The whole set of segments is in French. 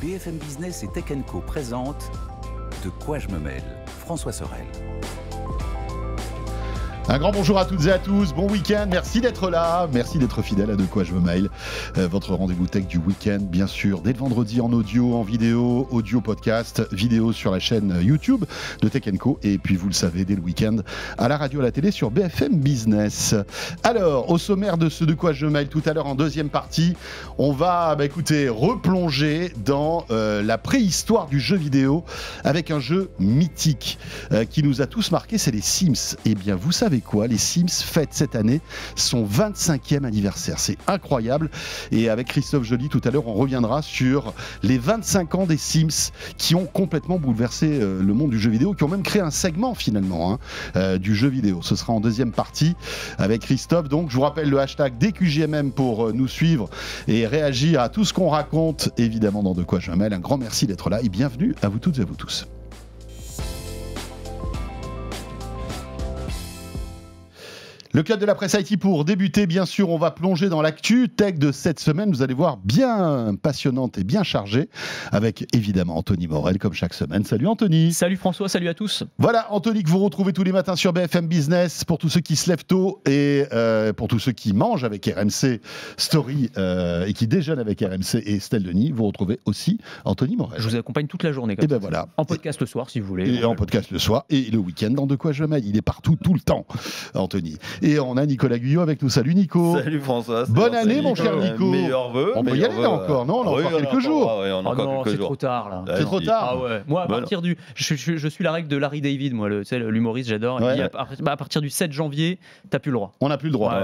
BFM Business et Tech Co présente De quoi je me mêle, François Sorel. Un grand bonjour à toutes et à tous, bon week-end, merci d'être là, merci d'être fidèle à De quoi je me mêle, votre rendez-vous tech du week-end, bien sûr, dès le vendredi en audio, en vidéo, audio podcast, vidéo sur la chaîne YouTube de Tech Co, et puis vous le savez, dès le week-end, à la radio, à la télé, sur BFM Business. Alors, au sommaire de ce De quoi je me mêle, tout à l'heure en deuxième partie, on va, replonger dans la préhistoire du jeu vidéo, avec un jeu mythique qui nous a tous marqués, c'est les Sims. Eh bien, vous savez quoi, les Sims fêtent cette année son 25e anniversaire. C'est incroyable. Et avec Christophe Joly, tout à l'heure, on reviendra sur les 25 ans des Sims qui ont complètement bouleversé le monde du jeu vidéo, qui ont même créé un segment finalement du jeu vidéo. Ce sera en deuxième partie avec Christophe. Donc, je vous rappelle le hashtag DQJMM pour nous suivre et réagir à tout ce qu'on raconte, évidemment, dans De quoi je me mêle. Un grand merci d'être là et bienvenue à vous toutes et à vous tous. Le club de la presse IT pour débuter, bien sûr, on va plonger dans l'actu tech de cette semaine. Vous allez voir, bien passionnante et bien chargée, avec évidemment Anthony Morel, comme chaque semaine. Salut Anthony. Salut François, salut à tous. Voilà, Anthony que vous retrouvez tous les matins sur BFM Business, pour tous ceux qui se lèvent tôt et pour tous ceux qui mangent avec RMC Story et qui déjeunent avec RMC et Estelle Denis. Vous retrouvez aussi Anthony Morel. Je vous accompagne toute la journée. Et ben voilà. En podcast le soir, si vous voulez. Et en podcast le soir et le week-end dans De quoi je me mêle. Il est partout, tout le temps, Anthony. Et on a Nicolas Guyot avec nous. Salut Nico. Salut François. Bonne année mon cher Nico. Meilleurs vœux. On peut y aller là encore, non? On a encore quelques jours. On a encore quelques jours. C'est trop tard là. C'est trop tard. Ah ouais. Moi, à partir du. Je suis la règle de Larry David, moi, l'humoriste, j'adore. Ouais. Il dit à partir du 7 janvier, t'as plus le droit. On n'a plus le droit.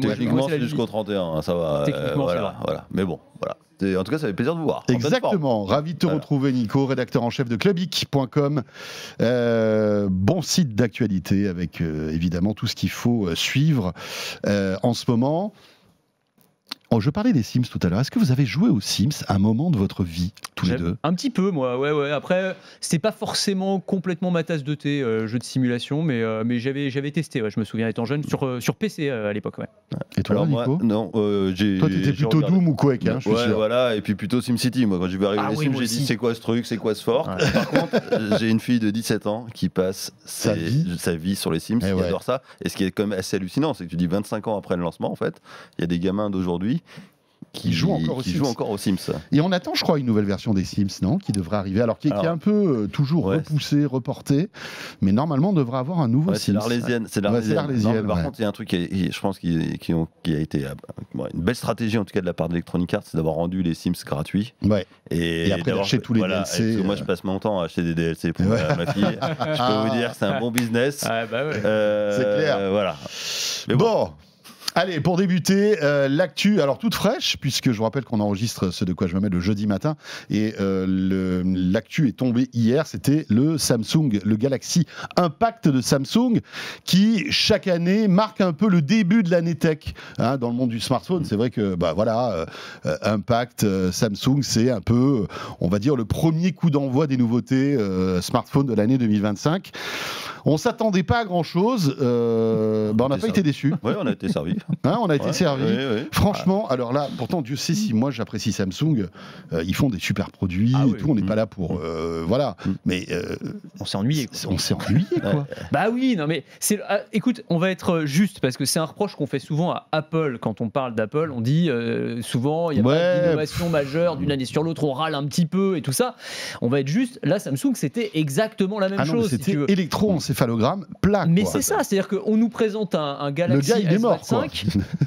Techniquement, c'est jusqu'au 31, ça va. Techniquement, voilà. Mais bon, voilà. En tout cas, ça fait plaisir de vous voir. Exactement, ravi de te retrouver Nico, rédacteur en chef de clubic.com, bon site d'actualité avec évidemment tout ce qu'il faut suivre en ce moment. Oh, je parlais des Sims tout à l'heure. Est-ce que vous avez joué aux Sims à un moment de votre vie, tous les deux? Un petit peu, moi. Ouais. Après, c'était pas forcément complètement ma tasse de thé, jeu de simulation, mais j'avais testé. Ouais, je me souviens étant jeune sur PC à l'époque. Ouais. Et toi, Nico? Non, toi, t'étais plutôt Doom ou Quake, je suis sûr. Voilà. Et puis plutôt SimCity. Moi, quand j'ai vu arriver les Sims, j'ai dit c'est quoi ce truc, c'est quoi ce fort. Par contre, j'ai une fille de 17 ans qui passe sa vie sur les Sims. Qui adore ça. Et ce qui est quand même assez hallucinant, c'est que tu dis 25 ans après le lancement, en fait, il y a des gamins d'aujourd'hui qui jouent encore aux Sims. Et on attend, je crois, une nouvelle version des Sims, non? Qui devrait arriver, qui est un peu toujours repoussée, reportée, mais normalement on devrait avoir un nouveau Sims. C'est l'Arlésienne. Par contre, il y a un truc je pense qui a été une belle stratégie, en tout cas de la part d'Electronic Arts, c'est d'avoir rendu les Sims gratuits. Ouais. Et après d'acheter tous les DLC. Moi, je passe mon temps à acheter des DLC pour ma fille. Je peux vous dire que c'est un bon business. C'est clair. Voilà. Mais bon. Allez, pour débuter, l'actu, alors toute fraîche, puisque je vous rappelle qu'on enregistre ce De quoi je me mêle le jeudi matin, et l'actu est tombée hier, c'était le Galaxy Impact de Samsung, qui chaque année marque un peu le début de l'année tech dans le monde du smartphone. C'est vrai que, Impact, Samsung, c'est un peu, on va dire, le premier coup d'envoi des nouveautés smartphones de l'année 2025. On s'attendait pas à grand-chose, on n'a pas été déçus. Oui, on a été servis. On a été servis. Oui. Franchement, alors là, pourtant, Dieu sait si moi j'apprécie Samsung, ils font des super produits et tout, on n'est pas là pour... voilà. Mais... on s'est ennuyé. On s'est ennuyé, quoi. Bah oui, non mais... écoute, on va être juste, parce que c'est un reproche qu'on fait souvent à Apple. Quand on parle d'Apple, on dit souvent, il y a pas d'innovation majeure d'une année sur l'autre, on râle un petit peu et tout ça. On va être juste, là, Samsung, c'était exactement la même chose. C'était électroencéphalogramme plat. Mais c'est ça, c'est-à-dire qu'on nous présente un Galaxy S25,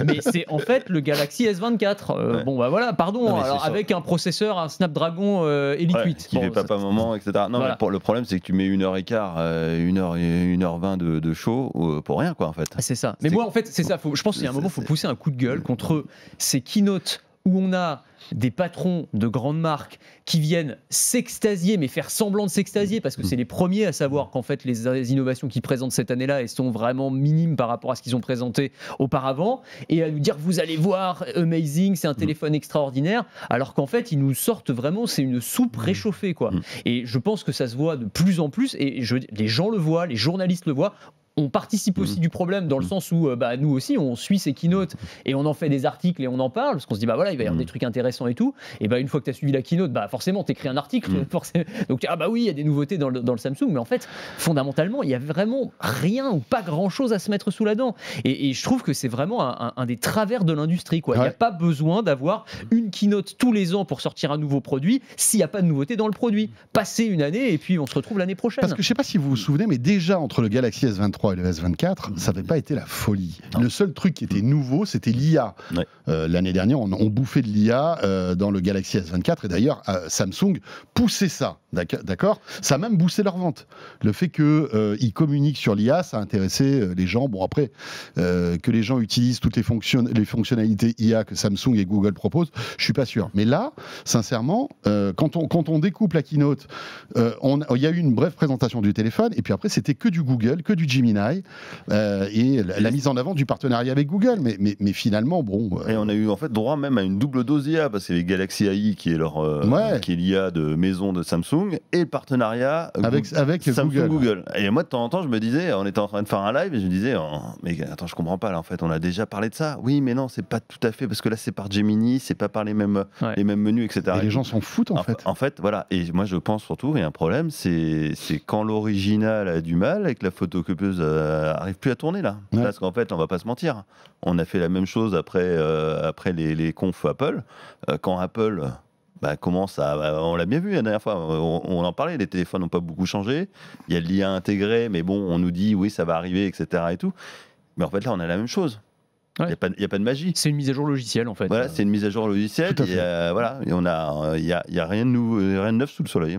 mais c'est en fait le Galaxy S24. Bon bah voilà, pardon, avec un processeur, un Snapdragon Elite 8. Qui fait papa-maman, etc. Non, mais le problème, c'est que tu mets 1h15, 1h20 de show pour rien, quoi, en fait. C'est ça. Mais moi, en fait, c'est ça. Je pense qu'il y a un moment, il faut pousser un coup de gueule contre ces keynotes où on a des patrons de grandes marques qui viennent s'extasier, mais faire semblant de s'extasier, parce que c'est les premiers à savoir qu'en fait les innovations qu'ils présentent cette année-là, elles sont vraiment minimes par rapport à ce qu'ils ont présenté auparavant, et à nous dire vous allez voir, amazing, c'est un téléphone extraordinaire, alors qu'en fait ils nous sortent vraiment, c'est une soupe réchauffée, quoi. Et je pense que ça se voit de plus en plus, et les gens le voient, les journalistes le voient. on participe aussi du problème dans le sens où nous aussi on suit ces keynotes et on en fait des articles et on en parle parce qu'on se dit voilà il va y avoir des trucs intéressants et tout, et une fois que tu as suivi la keynote forcément t'écris un article forcément. Donc oui il y a des nouveautés dans le Samsung, mais en fait fondamentalement il y a vraiment rien ou pas grand chose à se mettre sous la dent, et je trouve que c'est vraiment un des travers de l'industrie quoi. Il n'y a pas besoin d'avoir une keynote tous les ans pour sortir un nouveau produit s'il n'y a pas de nouveauté dans le produit. Passer une année et puis on se retrouve l'année prochaine. Parce que je sais pas si vous vous souvenez, mais déjà entre le Galaxy S23 et le S24, ça n'avait pas été la folie. Le seul truc qui était nouveau, c'était l'IA. L'année dernière, on bouffait de l'IA dans le Galaxy S24, et d'ailleurs, Samsung poussait ça. D'accord ? Ça a même boosté leur vente. Le fait qu'ils communiquent sur l'IA, ça a intéressé les gens. Bon, après, que les gens utilisent toutes les fonctionnalités IA que Samsung et Google proposent, je suis pas sûr. Mais là, sincèrement, quand on découpe la keynote, il y a eu une brève présentation du téléphone, et puis après, c'était que du Google, que du Gemini, et la mise en avant du partenariat avec Google. Mais finalement, bon... Et on a eu en fait droit même à une double dose d'IA, parce que c'est les Galaxy AI qui est qui est l'IA de maison de Samsung, et le partenariat avec Samsung Google. Et moi de temps en temps je me disais, on était en train de faire un live et je me disais mais attends, je comprends pas là, en fait on a déjà parlé de ça. Oui mais non, c'est pas tout à fait, parce que là c'est par Gemini, c'est pas par les mêmes menus, etc. Et les gens s'en foutent en fait voilà. Et moi je pense surtout, il y a un problème, c'est quand l'original a du mal et que la photocopieuse arrive plus à tourner là. Parce qu'en fait on va pas se mentir, on a fait la même chose après les confs Apple, quand Apple commence à... on l'a bien vu la dernière fois, on en parlait, les téléphones n'ont pas beaucoup changé, il y a de l'IA intégré, mais bon, on nous dit oui, ça va arriver, etc. et tout. Mais en fait, là, on a la même chose. Il n'y a pas de magie. C'est une mise à jour logicielle, en fait. Voilà, c'est une mise à jour logicielle. Voilà, et il y a rien de neuf sous le soleil.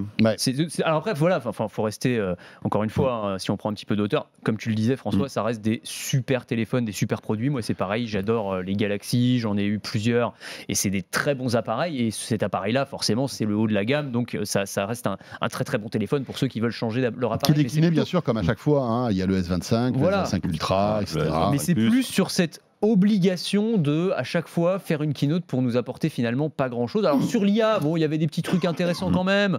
Alors après, voilà, faut rester, encore une fois, si on prend un petit peu d'auteur, comme tu le disais, François, ça reste des super téléphones, des super produits. Moi, c'est pareil, j'adore les Galaxy, j'en ai eu plusieurs, et c'est des très bons appareils. Et cet appareil-là, forcément, c'est le haut de la gamme, donc ça reste un très très bon téléphone pour ceux qui veulent changer leur appareil. Qui est décliné, bien sûr, comme à chaque fois. Il y a le S25, le S25 Ultra, etc. Mais c'est plus sur cette obligation de à chaque fois faire une keynote pour nous apporter finalement pas grand chose. Alors sur l'IA, bon, il y avait des petits trucs intéressants quand même,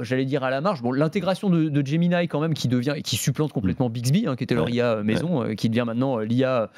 j'allais dire à la marge. Bon, l'intégration de Gemini quand même qui supplante complètement Bixby, qui était leur IA maison, qui devient maintenant l'IA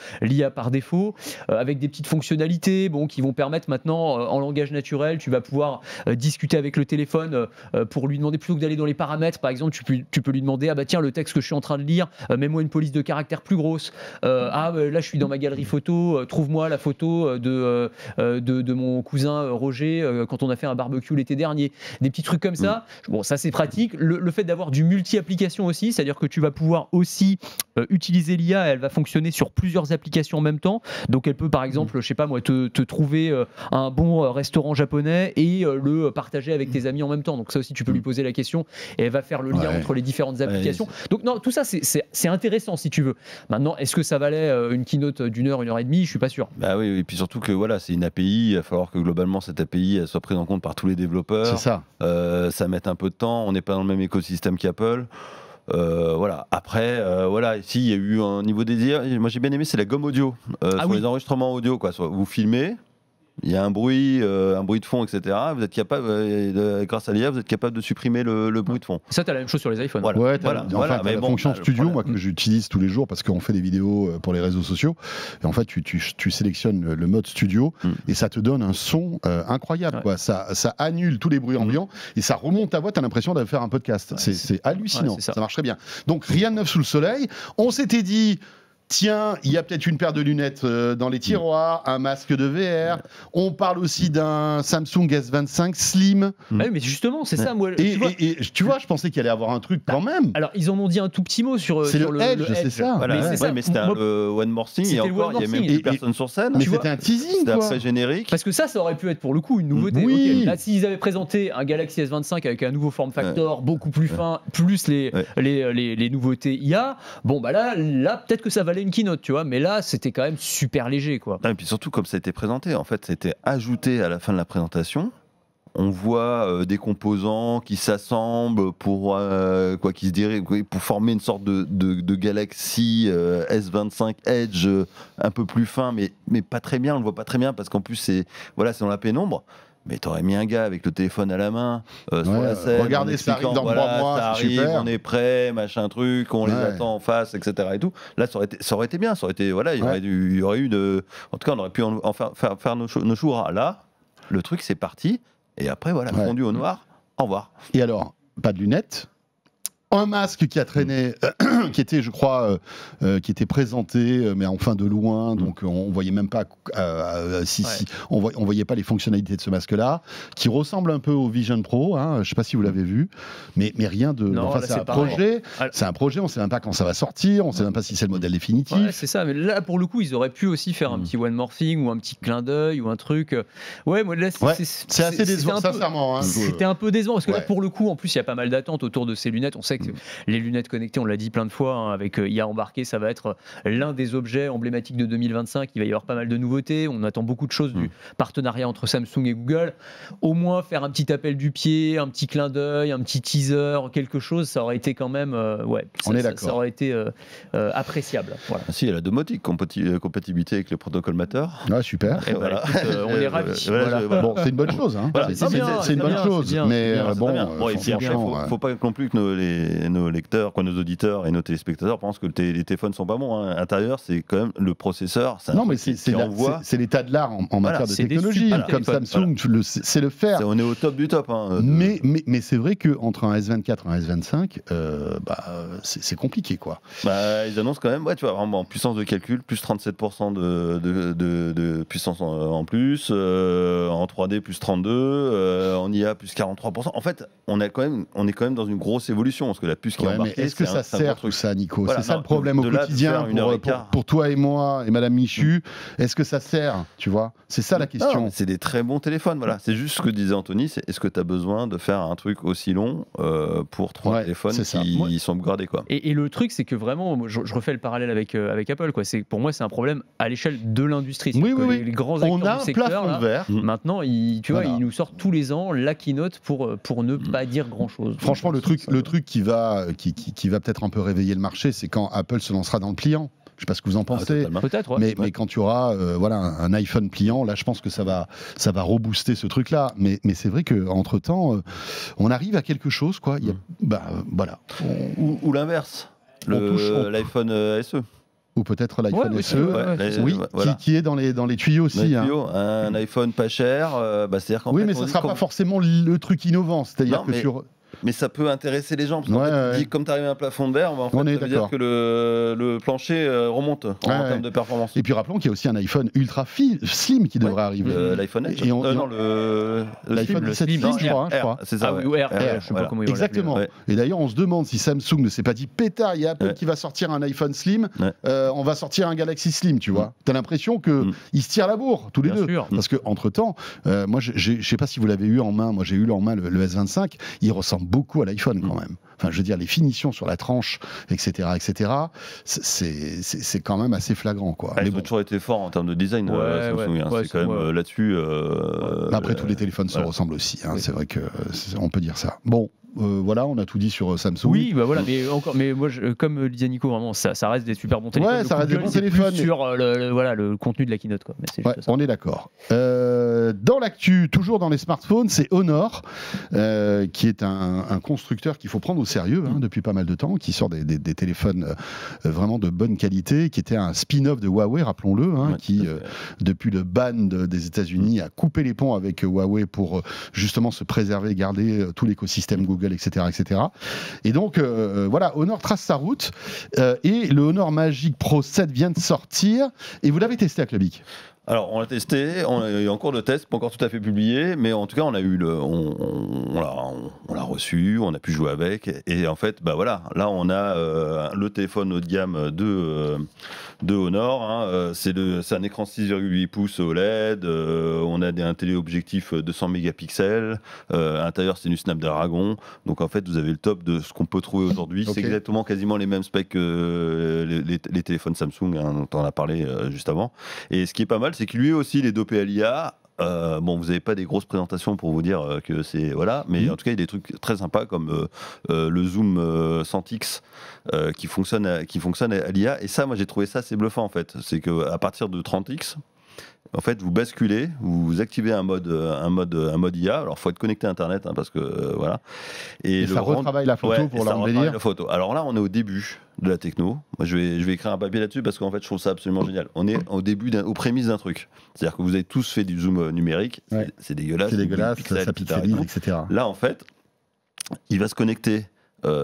par défaut, avec des petites fonctionnalités qui vont permettre maintenant en langage naturel, tu vas pouvoir discuter avec le téléphone pour lui demander, plutôt que d'aller dans les paramètres par exemple, tu peux lui demander tiens, le texte que je suis en train de lire, mets-moi une police de caractère plus grosse, là je suis dans ma galerie photo, trouve-moi la photo de mon cousin Roger quand on a fait un barbecue l'été dernier. Des petits trucs comme ça. Bon, ça c'est pratique. Le fait d'avoir du multi-application aussi, c'est-à-dire que tu vas pouvoir aussi utiliser l'IA, elle va fonctionner sur plusieurs applications en même temps. Donc elle peut par exemple, je sais pas moi, te trouver un bon restaurant japonais et le partager avec tes amis en même temps. Donc ça aussi tu peux lui poser la question et elle va faire le lien entre les différentes applications. Donc non, tout ça c'est intéressant si tu veux. Maintenant, est-ce que ça valait une keynote d'une heure et demie, je suis pas sûr. Oui, et puis surtout que voilà, c'est une API, il va falloir que globalement cette API elle soit prise en compte par tous les développeurs. C'est ça. Ça met un peu de temps, on n'est pas dans le même écosystème qu'Apple. Voilà. Après, ici il y a eu un niveau des IA. Moi j'ai bien aimé, c'est la gomme audio sur les enregistrements audio, quoi. Vous filmez. Il y a un bruit de fond, etc. Vous êtes capable, grâce à l'IA, vous êtes capable de supprimer le bruit de fond. Ça, tu as la même chose sur les iPhones. La fonction studio, moi, que j'utilise tous les jours parce qu'on fait des vidéos pour les réseaux sociaux. Et en fait, tu sélectionnes le mode studio et ça te donne un son incroyable. Quoi. Ça annule tous les bruits ambiants et ça remonte ta voix. Tu as l'impression de faire un podcast. C'est hallucinant. Ça marche très bien. Donc, rien de neuf sous le soleil. On s'était dit... Tiens, il y a peut-être une paire de lunettes dans les tiroirs, un masque de VR. On parle aussi d'un Samsung S25 Slim. Oui, mais justement, c'est ça, moi. Et tu vois, je pensais qu'il allait y avoir un truc quand même. Alors, ils en ont dit un tout petit mot sur le Edge, c'est ça. Voilà, mais c'était le One More Thing. Et encore, il n'y a même plus personne sur scène. Mais c'était un teasing, c'était très générique. Parce que ça aurait pu être pour le coup une nouveauté. Oui. Okay. Là, s'ils avaient présenté un Galaxy S25 avec un nouveau form factor beaucoup plus fin, plus les nouveautés IA, là peut-être que ça valait une keynote, tu vois. Mais là, c'était quand même super léger, quoi. Et puis surtout, comme ça a été présenté, en fait, c'était ajouté à la fin de la présentation. On voit des composants qui s'assemblent pour former une sorte de Galaxy S25 Edge un peu plus fin, mais pas très bien. On le voit pas très bien parce qu'en plus c'est dans la pénombre. Mais t'aurais mis un gars avec le téléphone à la main, sur la scène. Regardez, ça arrive dans 3 mois, ça arrive, super. on est prêt, machin truc, on les attend en face, etc. Et tout. Là, ça aurait été bien. Ça aurait été, voilà, il y aurait eu de. En tout cas, on aurait pu faire nos choux. Là, le truc, c'est parti. Et après, voilà, fondu au noir. Au revoir. Et alors, pas de lunettes. Un masque qui a traîné, qui était, je crois, qui était présenté, mais enfin de loin, donc on voyait même pas on voyait pas les fonctionnalités de ce masque-là, qui ressemble un peu au Vision Pro. Je sais pas si vous l'avez vu, mais rien de. Non, enfin, là, c'est un projet. C'est un projet. On sait même pas quand ça va sortir. On sait même pas si c'est le modèle définitif. Ouais, c'est ça. Mais là, pour le coup, ils auraient pu aussi faire un petit one more thing ou un petit clin d'œil ou un truc. Ouais, moi là, c'est assez décevant, sincèrement. C'était un peu décevant parce que là, pour le coup, en plus, il y a pas mal d'attentes autour de ces lunettes. On sait que les lunettes connectées, on l'a dit plein de fois, avec IA embarqué, ça va être l'un des objets emblématiques de 2025. Il va y avoir pas mal de nouveautés. On attend beaucoup de choses du partenariat entre Samsung et Google. Au moins faire un petit appel du pied, un petit clin d'œil, un petit teaser, quelque chose, ça aurait été quand même, ça aurait été appréciable. Voilà. Si, elle a domotique, compatibilité avec le protocole Matter. Ouais, super. Et voilà, écoute, on est ravis. Bon, c'est une bonne chose. Voilà, c'est une bonne chose. Mais bon, et puis après, faut pas non plus que nos lecteurs, nos auditeurs et nos téléspectateurs pensent que les téléphones sont pas bons. À l'intérieur, c'est quand même le processeur. Non, mais c'est l'état de l'art en matière de technologie. Comme Samsung, c'est le faire. On est au top du top. Mais c'est vrai qu'entre un S24 et un S25, c'est compliqué, quoi. Ils annoncent quand même, tu vois, en puissance de calcul, plus 37% de puissance en plus, en 3D plus 32, en IA plus 43%. En fait, on est quand même dans une grosse évolution, parce que la puce qui est embarquée, mais est-ce que ça sert tout ça, Nico? Voilà, c'est ça le problème au quotidien pour toi et moi et Madame Michu. Est-ce que ça sert, tu vois? C'est ça la question. C'est des très bons téléphones, voilà. C'est juste ce que disait Anthony, c'est est-ce que tu as besoin de faire un truc aussi long pour 3 téléphones qui sont upgradés, quoi. Et le truc, c'est que vraiment, je refais le parallèle avec Apple, quoi. Pour moi, c'est un problème à l'échelle de l'industrie. Oui. Les grands acteurs du secteur, plafond de verre. Maintenant, ils nous sortent tous les ans la keynote pour ne pas dire grand-chose. Franchement, le truc qui va peut-être un peu réveiller le marché, c'est quand Apple se lancera dans le pliant. Je ne sais pas ce que vous en pensez. Peut-être, mais quand tu auras un iPhone pliant, là, je pense que ça va rebooster ce truc-là. Mais c'est vrai qu'entre-temps, on arrive à quelque chose, quoi. Voilà. Ou l'inverse, l'iPhone SE. Ou peut-être l'iPhone SE, qui est dans les tuyaux aussi. Un iPhone pas cher. C'est-à-dire qu'en fait, mais ça ne sera pas forcément le truc innovant. C'est-à-dire que mais ça peut intéresser les gens. Parce qu'en fait, comme tu arrives à un plafond de verre, ça veut dire que le plancher remonte en termes de performance. Et puis rappelons qu'il y a aussi un iPhone ultra slim qui devrait arriver. L'iPhone Edge. L'iPhone 7 Slim, je crois. C'est ça. Je sais pas comment ils vont exactement. Et d'ailleurs, on se demande si Samsung ne s'est pas dit pétard, il y a Apple qui va sortir un iPhone Slim, on va sortir un Galaxy Slim, tu vois. T'as l'impression qu'ils se tirent la bourre, tous les deux. Parce qu'entre-temps, moi, je sais pas si vous l'avez eu en main, moi j'ai eu en main le S25, il ressemble beaucoup à l'iPhone quand même. Enfin, je veux dire, les finitions sur la tranche, etc., c'est quand même assez flagrant, quoi. Ils ont toujours été forts en termes de design. C'est quand même là-dessus. Après, tous les téléphones se ressemblent aussi. C'est vrai que on peut dire ça. Bon. Voilà, on a tout dit sur Samsung. Oui, mais moi, comme le disait Nico, vraiment, ça reste des super bons téléphones. Ouais, ça reste des bons téléphones. Sur le contenu de la keynote, quoi. Mais on est d'accord. Dans l'actu, toujours dans les smartphones, c'est Honor, qui est un constructeur qu'il faut prendre au sérieux depuis pas mal de temps, qui sort des téléphones vraiment de bonne qualité, qui était un spin-off de Huawei, rappelons-le, qui depuis le ban des États-Unis a coupé les ponts avec Huawei pour justement se préserver, garder tout l'écosystème Google, etc. Et donc, Honor trace sa route et le Honor Magic Pro 7 vient de sortir et vous l'avez testé à Clubic. Alors, on l'a testé, on est en cours de test, pas encore tout à fait publié, mais en tout cas, on l'a reçu, on a pu jouer avec, et en fait, là, on a le téléphone haut de gamme de Honor, c'est un écran 6,8 pouces OLED, on a un téléobjectif 200 mégapixels, à l'intérieur, c'est du Snapdragon, donc en fait, vous avez le top de ce qu'on peut trouver aujourd'hui, c'est exactement quasiment les mêmes specs que les téléphones Samsung, dont on a parlé juste avant, et ce qui est pas mal, c'est que lui aussi, il est dopé à l'IA. Vous n'avez pas des grosses présentations pour vous dire que c'est... Voilà, mais en tout cas, il y a des trucs très sympas comme le zoom 100x qui fonctionne à l'IA. Et ça, moi, j'ai trouvé ça assez bluffant, en fait. C'est qu'à partir de 30x, En fait, vous basculez, vous activez un mode IA. Alors, faut être connecté à Internet, parce que voilà. Et ça retravaille la photo pour l'embellir. Alors là, on est au début de la techno. Moi, je vais écrire un papier là-dessus parce qu'en fait, je trouve ça absolument génial. On est au début, aux prémices d'un truc. C'est-à-dire que vous avez tous fait du zoom numérique. C'est dégueulasse. C'est dégueulasse, ça pixelise, etc. Là, en fait, il va se connecter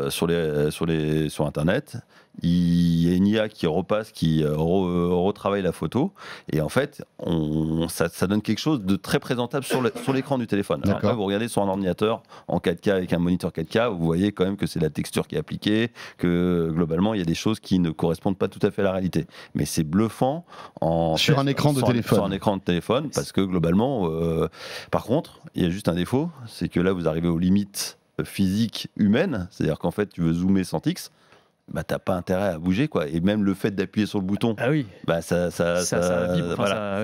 sur Internet. Il y a une IA qui repasse, qui retravaille la photo, et en fait, ça donne quelque chose de très présentable sur l'écran du téléphone. Alors après, vous regardez sur un ordinateur en 4K avec un moniteur 4K, vous voyez quand même que c'est la texture qui est appliquée, que globalement, il y a des choses qui ne correspondent pas tout à fait à la réalité. Mais c'est bluffant sur un écran de téléphone. Sur un écran de téléphone, parce que globalement, par contre, il y a juste un défaut, c'est que là, vous arrivez aux limites physiques humaines, c'est-à-dire qu'en fait, tu veux zoomer 100x. Bah, t'as pas intérêt à bouger, quoi. Et même le fait d'appuyer sur le bouton, bah, ça vibre, voilà.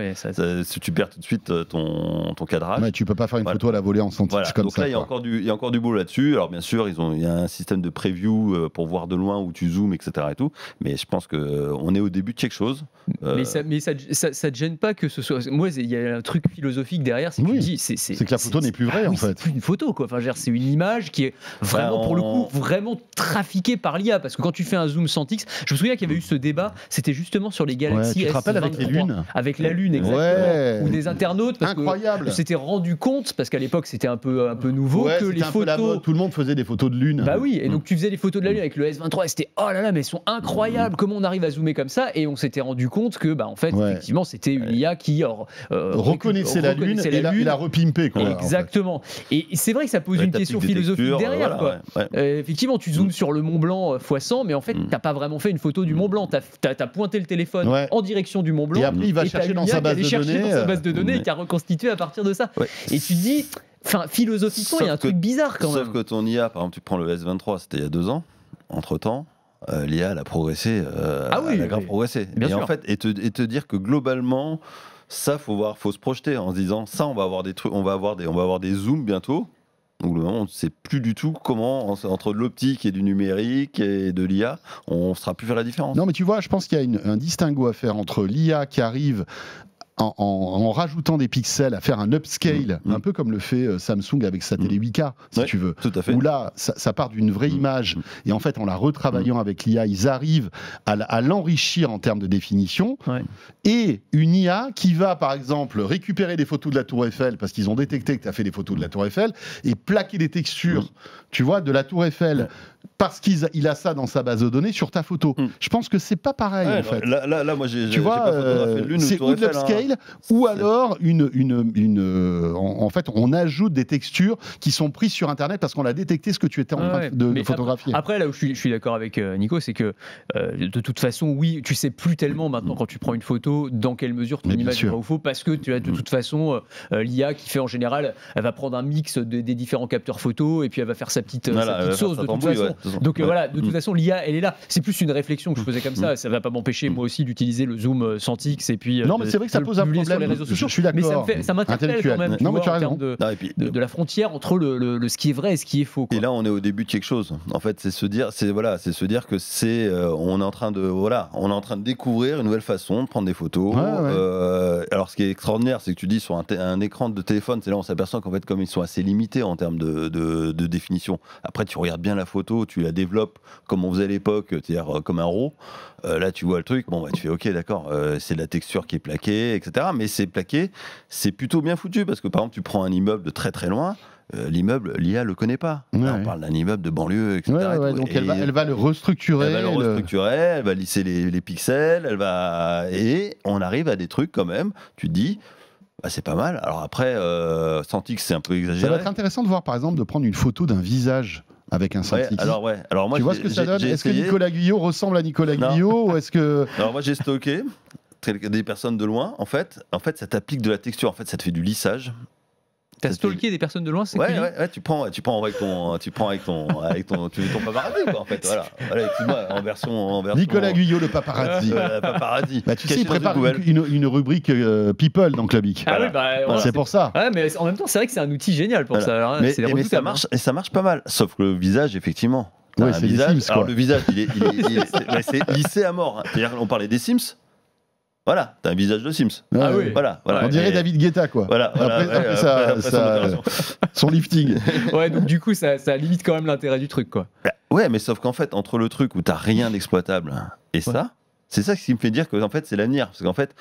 Tu perds tout de suite ton cadrage. Mais tu peux pas faire une photo à la volée en 100x comme donc ça. Donc là, il y a encore du boulot là-dessus. Alors bien sûr, il y a un système de preview pour voir de loin où tu zoomes, etc. et tout. Mais je pense qu'on est au début de quelque chose. Mais ça te gêne pas que ce soit. Moi, il y a un truc philosophique derrière, c'est que tu dis, c'est que la photo n'est plus vraie, en fait. C'est plus une photo, quoi. Enfin, c'est une image qui est vraiment, pour le coup, vraiment trafiquée par l'IA, parce que quand tu fais un zoom 100x, je me souviens qu'il y avait eu ce débat, c'était justement sur les Galaxy tu te rappelles avec les lunes, avec la lune, exactement, ou des internautes, parce incroyable, que s'étaient rendu compte, parce qu'à l'époque c'était un peu nouveau, que les photos, tout le monde faisait des photos de lune. Bah oui, et donc tu faisais les photos de la lune avec le S23, et c'était oh là là, mais elles sont incroyables, comment on arrive à zoomer comme ça, et on s'était rendu compte que bah en fait effectivement c'était une IA qui reconnaissait la lune et la repimpait, quoi. Exactement. Et c'est vrai que ça pose une question philosophique derrière, quoi. Effectivement, tu zoomes sur le Mont Blanc x100, mais en fait t'as pas vraiment fait une photo du Mont Blanc, t'as pointé le téléphone en direction du Mont Blanc, et après il va chercher dans sa base de données et qui a reconstitué à partir de ça. Et tu te dis, philosophiquement, il y a un truc bizarre quand même. Sauf que ton IA, par exemple, tu prends le S23, c'était il y a 2 ans, entre-temps, l'IA elle a progressé, elle a grave progressé. Et en fait, et te dire que globalement, ça faut se projeter en se disant, ça on va avoir des trucs, on va avoir des zooms bientôt. Donc, on ne sait plus du tout comment, entre de l'optique et du numérique et de l'IA, on ne saura plus faire la différence. Non, mais tu vois, je pense qu'il y a un distinguo à faire entre l'IA qui arrive en rajoutant des pixels, à faire un upscale, un peu comme le fait Samsung avec sa télé 8K, si tu veux. Tout à fait. Où là, ça part d'une vraie image, et en fait, en la retravaillant avec l'IA, ils arrivent à l'enrichir en termes de définition. Et une IA qui va, par exemple, récupérer des photos de la Tour Eiffel, parce qu'ils ont détecté que tu as fait des photos de la Tour Eiffel, et plaquer des textures, tu vois, de la Tour Eiffel, parce qu'il a ça dans sa base de données sur ta photo. Je pense que c'est pas pareil, en fait. Là, moi, j'ai pas photographié de lune ou Tour Eiffel. Scale, ou alors en fait on ajoute des textures qui sont prises sur internet parce qu'on a détecté ce que tu étais en train de photographier. Après là où je suis d'accord avec Nico, c'est que de toute façon oui, tu sais plus tellement maintenant quand tu prends une photo dans quelle mesure ton image est vraie ou faux, parce que tu as de toute façon l'IA qui fait en général, elle va prendre un mix des différents capteurs photos et puis elle va faire sa petite sauce de toute façon. Donc voilà, de toute façon l'IA elle est là. C'est plus une réflexion que je faisais comme ça. Ça va pas m'empêcher moi aussi d'utiliser le zoom 100x et puis non mais c'est vrai que ça pose un problème sur les réseaux sociaux. Je suis d'accord. Mais ça m'interpelle quand même, non, mais tu as en raison. termes de la frontière entre ce qui est vrai et ce qui est faux, quoi. Et là, on est au début de quelque chose. En fait, c'est se dire que on est en train de découvrir une nouvelle façon de prendre des photos. Alors, ce qui est extraordinaire, c'est que tu dis sur un écran de téléphone, c'est là où on s'aperçoit qu'en fait, comme ils sont assez limités en termes de définition. Après, tu regardes bien la photo, tu la développes comme on faisait à l'époque, c'est-à-dire comme un RAW. Là, tu vois le truc, bon, bah, tu fais OK, d'accord, c'est la texture qui est plaquée, etc. Mais c'est plaqué, c'est plutôt bien foutu parce que par exemple, tu prends un immeuble de très très loin, l'immeuble, l'IA le connaît pas. Là, on parle d'un immeuble de banlieue, etc. Donc elle va le restructurer. Elle va lisser les pixels, et on arrive à des trucs quand même. Tu te dis. Bah, c'est pas mal. Alors après, 100x, c'est un peu exagéré. Ça va être intéressant de voir, par exemple, de prendre une photo d'un visage avec un 100x. Alors moi, tu vois ce que ça donne ? Est-ce que Nicolas Guyot ressemble à Nicolas Guyot ou est-ce que... Alors moi, j'ai stocké des personnes de loin. En fait, ça t'applique de la texture. En fait, ça te fait du lissage. T'as stalké des personnes de loin, c'est tu prends avec ton paparazzi, quoi, en fait. Voilà, excuse-moi, en version Nicolas Guyot, le paparazzi. Paparazzi. Bah, tu sais, il prépare une rubrique People dans Club Geek. C'est pour ça. Ouais, mais en même temps, c'est vrai que c'est un outil génial pour ça. Alors, mais ça marche, et ça marche pas mal. Sauf que le visage, effectivement. Ouais, c'est visage. des Sims, alors le visage, c'est lissé à mort. C'est-à-dire, on parlait des Sims. Voilà, t'as un visage de Sims. Ah oui. Voilà. On dirait David Guetta, quoi. Voilà. Après son lifting. Ouais, donc du coup, ça limite quand même l'intérêt du truc, quoi. Ouais, mais sauf qu'en fait, entre le truc où t'as rien d'exploitable et ça, c'est ça qui me fait dire que en fait, c'est l'avenir. Parce qu'en fait,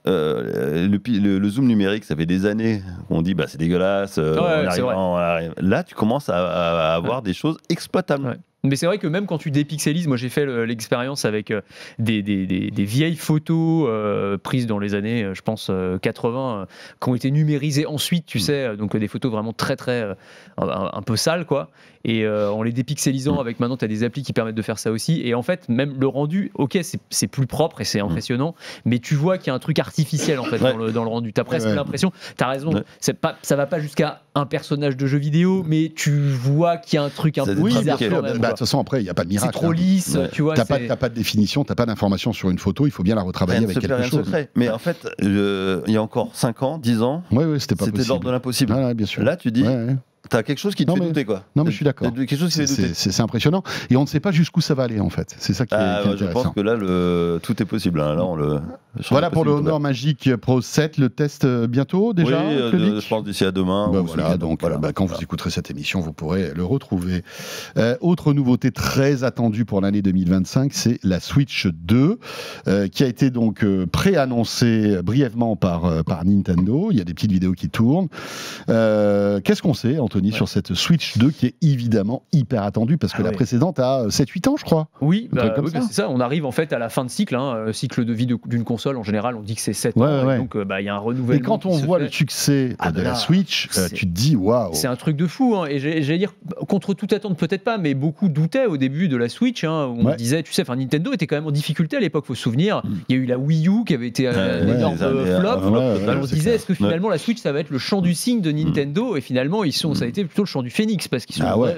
le zoom numérique, ça fait des années qu'on dit c'est dégueulasse. Là, tu commences à avoir des choses exploitables. Ouais. Mais c'est vrai que même quand tu dépixelises, moi j'ai fait l'expérience avec des vieilles photos prises dans les années, je pense, 80, qui ont été numérisées ensuite, tu sais, donc des photos vraiment très un peu sales, quoi. Et en les dépixelisant, avec maintenant tu as des applis qui permettent de faire ça aussi. Et en fait, même le rendu, ok, c'est plus propre et c'est impressionnant, mais tu vois qu'il y a un truc artificiel en fait dans le rendu. Tu as presque l'impression, tu as raison, ça va pas jusqu'à un personnage de jeu vidéo, mais tu vois qu'il y a un truc un peu bizarre quand même. De toute façon, après, il n'y a pas de miracle. C'est trop lisse, tu vois. T'as pas de définition, t'as pas d'information sur une photo, il faut bien la retravailler avec quelque chose. Mais en fait, il y a encore 5 ans, 10 ans, c'était l'ordre de l'impossible. Bien sûr. Là, tu dis... T'as quelque chose qui te fait douter, quoi. Non, mais je suis d'accord. C'est impressionnant. Et on ne sait pas jusqu'où ça va aller, en fait. C'est ça qui est intéressant. Je pense que là, tout est possible. Là, voilà pour le Honor Magic Pro 7. Le test bientôt, déjà. Oui, je pense d'ici à demain. Quand vous écouterez cette émission, vous pourrez le retrouver. Autre nouveauté très attendue pour l'année 2025, c'est la Switch 2, qui a été donc pré-annoncée brièvement par Nintendo. Il y a des petites vidéos qui tournent. Qu'est-ce qu'on sait, Anthony, sur cette Switch 2 qui est évidemment hyper attendue parce que la précédente a 7-8 ans, je crois. Oui, c'est ça. On arrive en fait à la fin de cycle. Cycle de vie d'une console, en général, on dit que c'est 7 ans. Et donc, il y a un renouvellement. Et quand on voit le succès de la Switch, tu te dis waouh. C'est un truc de fou. Et j'allais dire, contre toute attente, peut-être pas, mais beaucoup doutaient au début de la Switch. Où on disait, tu sais, Nintendo était quand même en difficulté à l'époque, faut se souvenir. Il y a eu la Wii U qui avait été un énorme flop. On se disait, est-ce que finalement la Switch, ça va être le chant du cygne de Nintendo? Et finalement, ça a été plutôt le chant du phénix parce qu'ils sont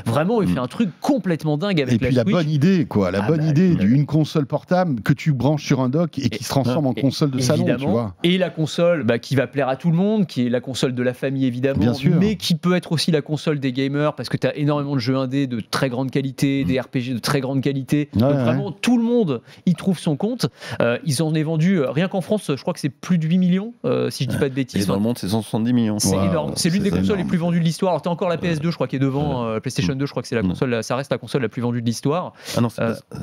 vraiment fait un truc complètement dingue avec la Switch. Et puis la bonne idée, quoi, d'une console portable que tu branches sur un dock et qui se transforme en console de salon, tu vois. Et la console qui va plaire à tout le monde, qui est la console de la famille évidemment, mais qui peut être aussi la console des gamers parce que tu as énormément de jeux indés de très grande qualité, des RPG de très grande qualité. Donc vraiment tout le monde y trouve son compte. Ils en ont vendu rien qu'en France, je crois que c'est plus de 8 millions si je dis pas de bêtises. Et dans le monde, c'est 170 millions. C'est énorme. C'est l'une des consoles les plus vendues de l'histoire. Alors, t'as encore la PS2, je crois, qui est devant. PlayStation 2, je crois que c'est la console, ça reste la console la plus vendue de l'histoire. Ah non,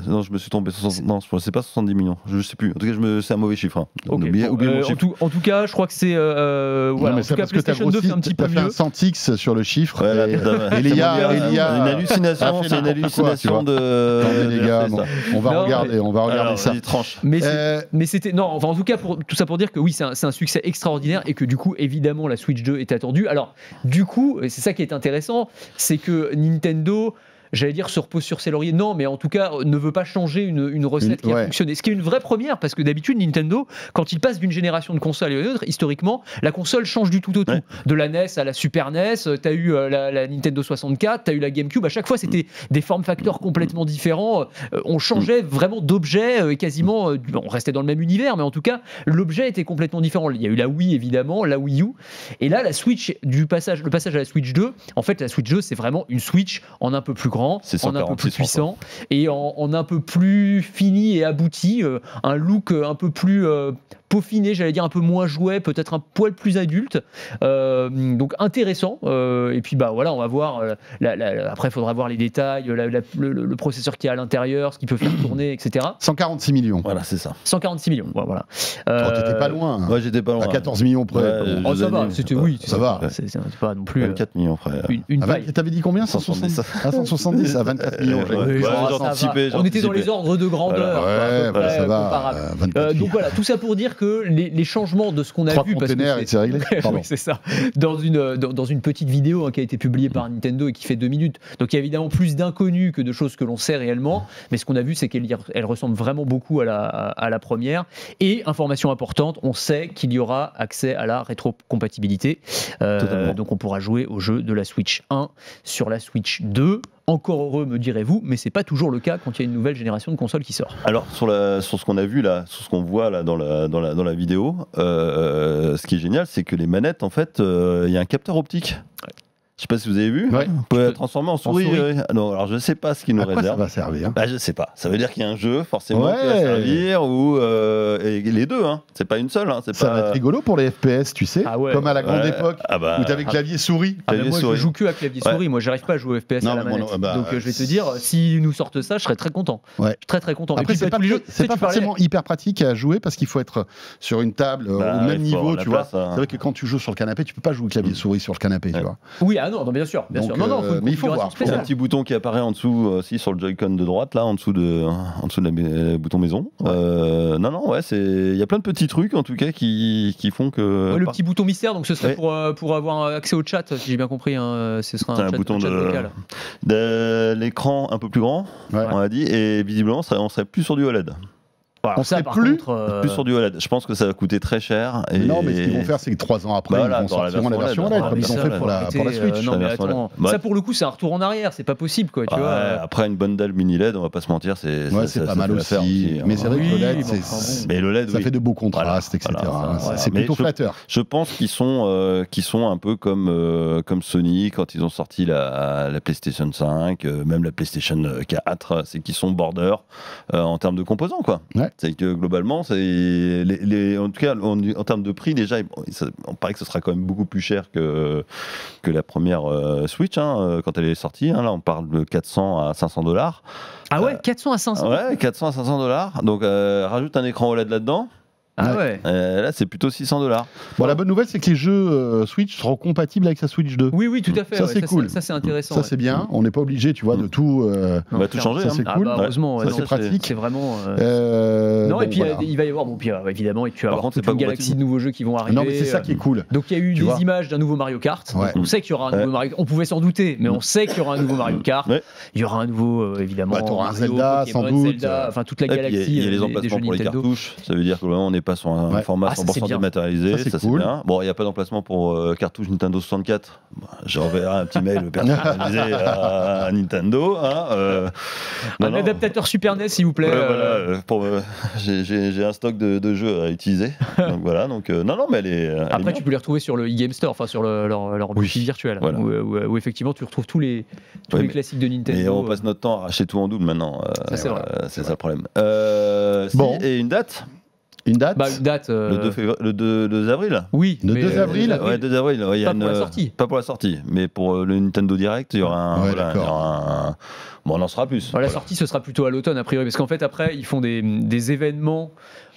non, je me suis trompé. Non, c'est pas 70 millions. Je sais plus. En tout cas, c'est un mauvais chiffre. Oubliez mon chiffre. En tout cas, je crois que c'est. Voilà. En tout cas, PlayStation 2 fait un petit peu mieux. T'as fait un 100x sur le chiffre. Et il y a une hallucination. C'est une hallucination de. Les gars, on va regarder ça. Mais c'était. Non, enfin, en tout cas, tout ça pour dire que oui, c'est un succès extraordinaire et que du coup, évidemment, la Switch 2 est attendue. Alors, du coup, c'est ça qui est intéressant, c'est que Nintendo, j'allais dire, se repose sur ses lauriers. Non, mais en tout cas, ne veut pas changer une recette qui a fonctionné. Ce qui est une vraie première, parce que d'habitude, Nintendo, quand il passe d'une génération de console à une autre, historiquement, la console change du tout au tout. De la NES à la Super NES, t'as eu la Nintendo 64, t'as eu la GameCube. À chaque fois, c'était des form factors complètement différents. On changeait vraiment d'objet, quasiment. On restait dans le même univers, mais en tout cas, l'objet était complètement différent. Il y a eu la Wii, évidemment, la Wii U. Et là, la Switch, le passage à la Switch 2, en fait, la Switch 2, c'est vraiment une Switch en un peu plus grand, en un peu plus puissant et en un peu plus fini et abouti, un look un peu plus peaufiné, j'allais dire un peu moins jouet, peut-être un poil plus adulte, donc intéressant. Et puis voilà, on va voir. Après, il faudra voir les détails, le processeur qui est à l'intérieur, ce qu'il peut faire tourner, etc. 146 millions. Voilà, c'est ça. 146 millions. Voilà. T'étais pas loin. Ouais, j'étais pas loin. À 14 millions près. Ça va. C'était ça va. C'est pas non plus 24 millions près. Une paille. T'avais dit combien? 170. 170 à 24 millions. On était dans les ordres de grandeur. Ça va. Donc voilà, tout ça pour dire que les changements de ce qu'on a 3 vu, containers et c'est réglé. Oui, c'est ça. Dans une petite vidéo qui a été publiée par Nintendo et qui fait 2 minutes. Donc il y a évidemment plus d'inconnus que de choses que l'on sait réellement. Mais ce qu'on a vu, c'est qu'elle ressemble vraiment beaucoup à la première. Et information importante, on sait qu'il y aura accès à la rétrocompatibilité. Donc on pourra jouer au jeu de la Switch 1 sur la Switch 2. Encore heureux, me direz-vous, mais c'est pas toujours le cas quand il y a une nouvelle génération de consoles qui sort. Alors sur ce qu'on a vu là, sur ce qu'on voit là dans la vidéo, ce qui est génial, c'est que les manettes, en fait, il y a un capteur optique. Je sais pas si vous avez vu. Vous pouvez la transformer en souris. Non, alors je sais pas ce qu'il nous réserve. Ça va servir. Je sais pas. Ça veut dire qu'il y a un jeu forcément qui va servir ou et les deux. C'est pas une seule. Ça va être rigolo pour les FPS, tu sais, comme à la grande époque où t'avais clavier souris. Moi, je joue que à clavier souris. Moi, j'arrive pas à jouer au FPS à la manette. Donc, je vais te dire, s'ils nous sortent ça, je serais très content. Je suis très très content. Après, c'est pas forcément hyper pratique à jouer parce qu'il faut être sur une table au même niveau, tu vois. C'est vrai que quand tu joues sur le canapé, tu peux pas jouer clavier souris sur le canapé, tu vois. Oui, non, bien sûr. Mais il faut voir. Il y a un petit bouton qui apparaît en dessous aussi sur le Joy-Con de droite, là, en dessous de la bouton maison. Il y a plein de petits trucs en tout cas qui font que. Le petit bouton mystère, donc ce serait pour avoir accès au chat, si j'ai bien compris. Ce sera un bouton de l'écran un peu plus grand, on a dit, et visiblement on serait plus sur du OLED. On serait plus sur du OLED. Je pense que ça va coûter très cher. Non, mais ce qu'ils vont faire, c'est que 3 ans après, ils vont sortir la version OLED, comme ils ont fait pour la Switch. Non, mais attends, ça pour le coup, c'est un retour en arrière, c'est pas possible, quoi. Tu vois. Après une bonne dalle mini LED, on va pas se mentir, c'est pas mal aussi. Mais c'est vrai que l'OLED, ça fait de beaux contrastes, etc. C'est plutôt flatteur. Je pense qu'ils sont un peu comme Sony quand ils ont sorti la PlayStation 5, même la PlayStation 4, c'est qu'ils sont border en termes de composants, quoi. C'est que globalement, en tout cas, en termes de prix, déjà, on paraît que ce sera quand même beaucoup plus cher que la première Switch quand elle est sortie. Là, on parle de 400 à 500 $. Ah ouais, 400 à 500 Ouais, 400 à 500 $. Donc, rajoute un écran OLED là-dedans. Là, c'est plutôt 600 $. Bon, la bonne nouvelle, c'est que les jeux Switch seront compatibles avec sa Switch 2. Oui, tout à fait. Ça, c'est cool. Ça, c'est intéressant. Ça, c'est bien. On n'est pas obligé, tu vois, de tout. On va tout changer. Ça, c'est cool. Heureusement, ça, c'est pratique. C'est vraiment. Non, et puis il va y avoir, évidemment, et puis avoir toute une galaxie de nouveaux jeux qui vont arriver. Non, mais c'est ça qui est cool. Donc, il y a eu des images d'un nouveau Mario Kart. On sait qu'il y aura un nouveau Mario Kart. On pouvait s'en douter, mais on sait qu'il y aura un nouveau Mario Kart. Il y aura un nouveau, évidemment. Tu auras un Zelda, sans doute. Enfin, toute la galaxie. Il y a les emplacements pour les cartouches. Ça veut dire que on n'est pas sur un format 100% dématérialisé, ça c'est cool. Bien. Bon, il n'y a pas d'emplacement pour cartouche Nintendo 64. J'enverrai un petit mail personnalisé à Nintendo. Un adaptateur Super NES, s'il vous plaît. J'ai un stock de jeux à utiliser. Donc voilà. Donc non, mais elle est. Après, tu peux les retrouver sur le eGame Store, enfin sur leur boutique virtuelle, où effectivement tu retrouves tous les classiques de Nintendo. Et on passe notre temps à racheter tout en double maintenant. C'est ça le problème. Et une date. Une date le 2 avril. Oui. Le 2 avril. Ouais, 2 avril. Ouais, pas pour la sortie. Pas pour la sortie, mais pour le Nintendo Direct, il y aura un. Bon, on en saura plus. La sortie, ce sera plutôt à l'automne, a priori, parce qu'en fait, après, ils font des événements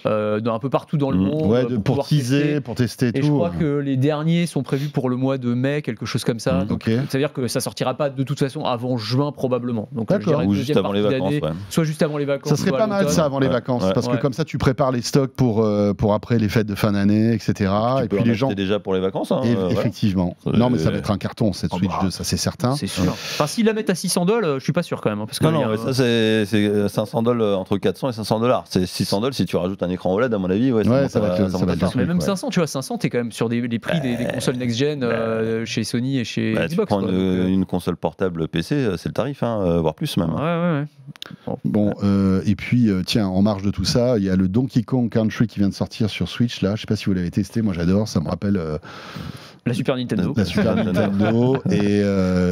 un peu partout dans le monde. Pour teaser, pour tester et tout. Je crois que les derniers sont prévus pour le mois de mai, quelque chose comme ça. Donc, ça veut dire que ça sortira pas de toute façon avant juin, probablement. Donc, ou juste avant les vacances. Soit juste avant les vacances. Ça serait pas mal ça avant les vacances, parce que comme ça, tu prépares les stocks pour après les fêtes de fin d'année, etc. Et puis les gens. déjà pour les vacances. Effectivement. Non, mais ça va être un carton, cette Switch 2, ça c'est certain. C'est sûr. Enfin, s'ils la mettent à 600 $, je suis pas sûr quand même. Non, ça c'est 500 $, entre 400 et 500 $. C'est 600 $, si tu rajoutes un écran OLED, à mon avis, ça va être mais même 500, tu vois, 500, t'es quand même sur les prix des consoles next-gen chez Sony et chez Xbox. Tu prends une console portable PC, c'est le tarif, voire plus même. Bon, et puis, tiens, en marge de tout ça, il y a le Donkey Kong Country qui vient de sortir sur Switch, là. Je sais pas si vous l'avez testé, moi j'adore, ça me rappelle... La Super Nintendo. La Super Nintendo. Et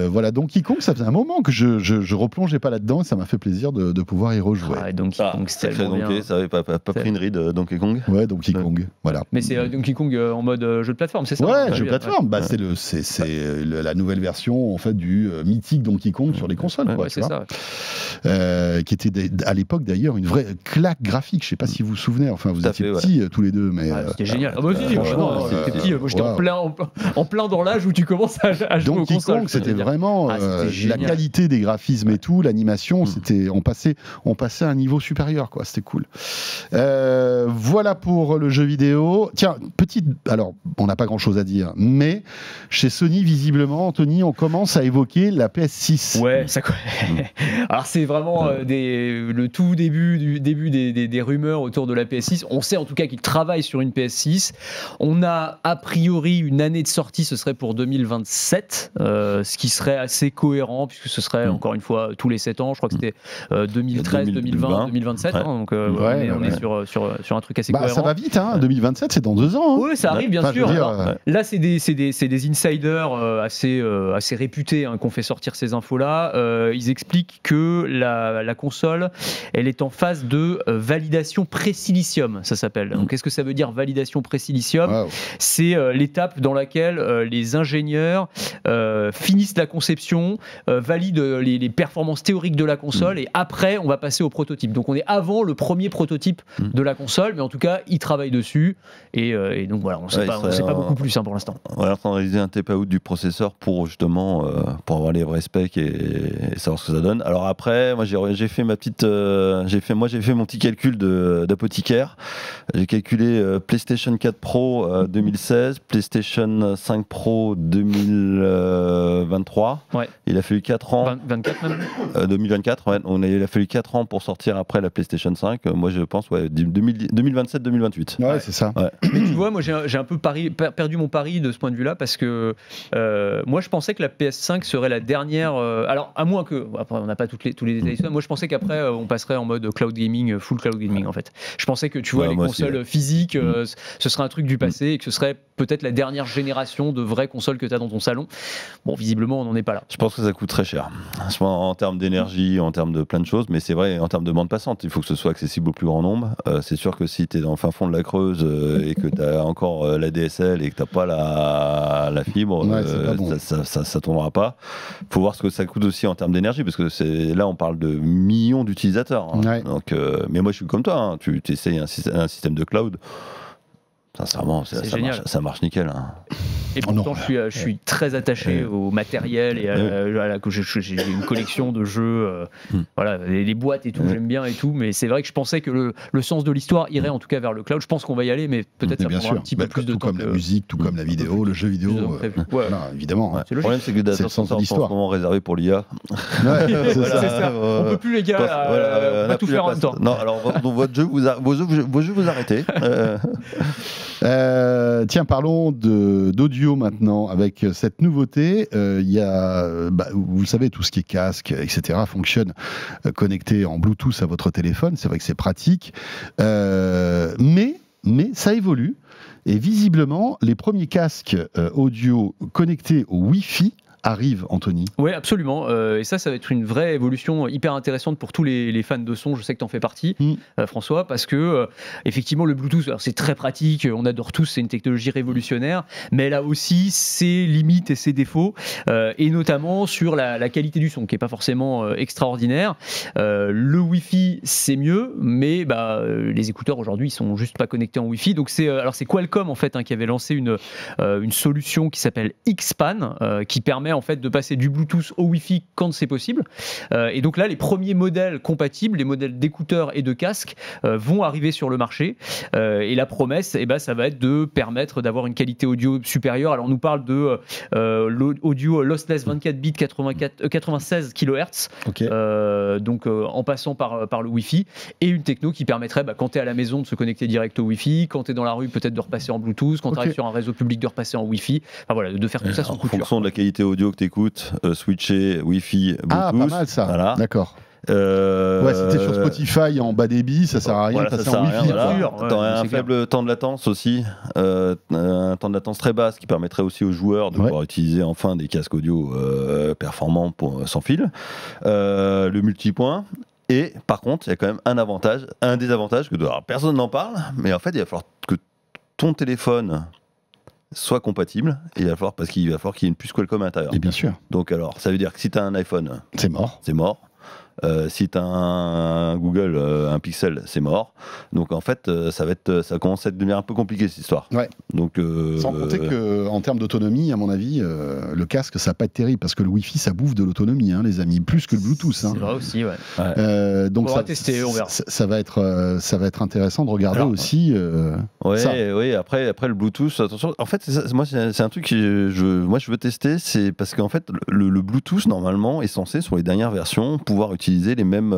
voilà, Donkey Kong, ça faisait un moment que je replongeais pas là-dedans et ça m'a fait plaisir de pouvoir y rejouer. Donkey Kong, c'était tellement bien. Ça avait pas pris une ride, Donkey Kong. Ouais, Donkey Kong, voilà. Mais c'est Donkey Kong en mode jeu de plateforme, c'est ça? Ouais, jeu de plateforme. Bah, c'est la nouvelle version en fait du mythique Donkey Kong sur les consoles, quoi. C'est ça. Qui était à l'époque d'ailleurs une vraie claque graphique. Je sais pas si vous vous souvenez. Enfin, vous étiez petits tous les deux, mais c'était génial. Moi aussi, j'étais petit. Moi, j'étais en plein dans l'âge où tu commences à jouer aux consoles. Donkey Kong, c'était vraiment la qualité des graphismes et tout, l'animation, on passait à un niveau supérieur, quoi. C'était cool. Voilà pour le jeu vidéo. Tiens, alors, on n'a pas grand-chose à dire, mais chez Sony, visiblement, Anthony, on commence à évoquer la PS6. Ouais, ça. Alors, c'est vraiment le tout début des rumeurs autour de la PS6. On sait en tout cas qu'ils travaillent sur une PS6. On a a priori une année de sortie, ce serait pour 2027, ce qui serait assez cohérent, puisque ce serait, encore une fois, tous les 7 ans. Je crois que c'était 2013, 2020, 2027. Hein, donc, on est sur un truc assez cohérent. Ça va vite, hein, 2027, c'est dans 2 ans. Hein. Oui, ça arrive, bien sûr. Alors, là, c'est des insiders assez réputés qui ont fait sortir ces infos-là. Ils expliquent que la console, elle est en phase de validation pré-silicium, ça s'appelle. Donc, qu'est-ce que ça veut dire, validation pré-silicium ? C'est l'étape dans laquelle les ingénieurs finissent la conception, valident les performances théoriques de la console, et après, on va passer au prototype. Donc, on est avant le premier prototype de la console, mais en tout cas, ils travaillent dessus, et donc voilà, on ne sait pas beaucoup plus pour l'instant. On est en train de réaliser un tape-out du processeur pour justement pour avoir les vrais specs et savoir ce que ça donne. Alors après, moi j'ai fait ma petite, j'ai fait mon petit calcul d'apothicaire. J'ai calculé PlayStation 4 Pro 2016, PlayStation 5 Pro 2023. Ouais. Il a fallu 4 ans. 24 même 2024, ouais. Il a fallu 4 ans pour sortir après la PlayStation 5. Moi je pense 2027-2028. Ouais, c'est ça. Ouais. Mais tu vois, moi j'ai un peu perdu mon pari de ce point de vue-là, parce que moi je pensais que la PS5 serait la dernière. Alors à moins que, après on n'a pas tous les détails. Moi je pensais qu'après on passerait en mode cloud gaming, full cloud gaming en fait. Je pensais que tu vois les consoles physiques, ce serait un truc du passé, et que ce serait peut-être la dernière génération de vraies consoles que tu as dans ton salon. Bon, visiblement on n'en est pas là. Je pense que ça coûte très cher. En termes d'énergie, en termes de plein de choses, mais c'est vrai, en termes de bande passante, il faut que ce soit accessible au plus grand nombre. C'est sûr que si tu es dans le fin fond de la Creuse et que tu as encore la DSL et que tu n'as pas la fibre, ça ne tournera pas. Il faut voir ce que ça coûte aussi en termes d'énergie, parce que là on parle de millions d'utilisateurs. Hein. Ouais. Donc, mais moi je suis comme toi, hein. Tu essayes un système de cloud. Sincèrement, ça marche nickel. Hein. Et pourtant, je suis très attaché au matériel et j'ai une collection de jeux, voilà, les boîtes et tout, j'aime bien et tout. Mais c'est vrai que je pensais que le sens de l'histoire irait en tout cas vers le cloud. Je pense qu'on va y aller, mais peut-être ça prendra un petit peu plus de temps. Tout comme la musique, tout comme la vidéo, le jeu vidéo. Évidemment. Le problème, c'est que le data center est en ce moment réservé pour l'IA. C'est ça. On peut plus, les gars, pas tout faire en même temps. Non, alors vos jeux, vous arrêtez. Tiens, parlons d'audio maintenant avec cette nouveauté. Il y a, vous savez, tout ce qui est casque, etc., fonctionne connecté en Bluetooth à votre téléphone. C'est vrai que c'est pratique, mais ça évolue. Et visiblement, les premiers casques audio connectés au Wi-Fi arrive, Anthony. Oui, absolument. Et ça va être une vraie évolution hyper intéressante pour tous les fans de son. Je sais que tu en fais partie, François, parce que effectivement, le Bluetooth, alors, c'est très pratique, on adore tous, c'est une technologie révolutionnaire, mais elle a aussi ses limites et ses défauts, et notamment sur la qualité du son, qui n'est pas forcément extraordinaire. Le Wi-Fi, c'est mieux, mais les écouteurs aujourd'hui, ils sont juste pas connectés en Wi-Fi. Donc c'est Qualcomm en fait qui avait lancé une solution qui s'appelle X-Pan, qui permet en fait de passer du Bluetooth au Wi-Fi quand c'est possible. Et donc là, les premiers modèles compatibles, les modèles d'écouteurs et de casques vont arriver sur le marché. Et la promesse, ça va être de permettre d'avoir une qualité audio supérieure. Alors on nous parle de l'audio lossless 24 bits 96 kHz, donc en passant par le Wi-Fi, et une techno qui permettrait, quand tu es à la maison, de se connecter direct au Wi-Fi, quand tu es dans la rue, peut-être de repasser en Bluetooth, quand tu arrives sur un réseau public, de repasser en Wi-Fi. Enfin, voilà, de faire tout ça sans couture. En fonction de la qualité audio que tu écoutes, switcher Wi-Fi, Bluetooth. Ah, pas mal ça. Voilà. D'accord. Si t'es sur Spotify en bas débit, ça sert à rien de passer en Wi-Fi. T'as un faible temps de latence aussi, un temps de latence très bas, ce qui permettrait aussi aux joueurs de pouvoir utiliser enfin des casques audio performants sans fil. Le multipoint. Et par contre, il y a quand même un désavantage que personne n'en parle, mais en fait, il va falloir que ton téléphone soit compatible, et parce qu'il va falloir qu'il y ait une puce Qualcomm à l'intérieur. Et bien sûr. Donc alors, ça veut dire que si tu as un iPhone, c'est mort. Si tu as un Google, un Pixel, c'est mort. Donc en fait, ça commence à devenir un peu compliqué cette histoire. Ouais. Donc, sans compter qu'en termes d'autonomie, à mon avis, le casque, ça va pas être terrible, parce que le Wi-Fi, ça bouffe de l'autonomie, les amis, plus que le Bluetooth. C'est vrai aussi, ouais. Donc on va tester, on verra. Ça va être intéressant de regarder aussi. Oui. Après le Bluetooth, attention. En fait, c'est un truc que je veux tester, c'est parce qu'en fait, le Bluetooth normalement est censé, sur les dernières versions, pouvoir utiliser les mêmes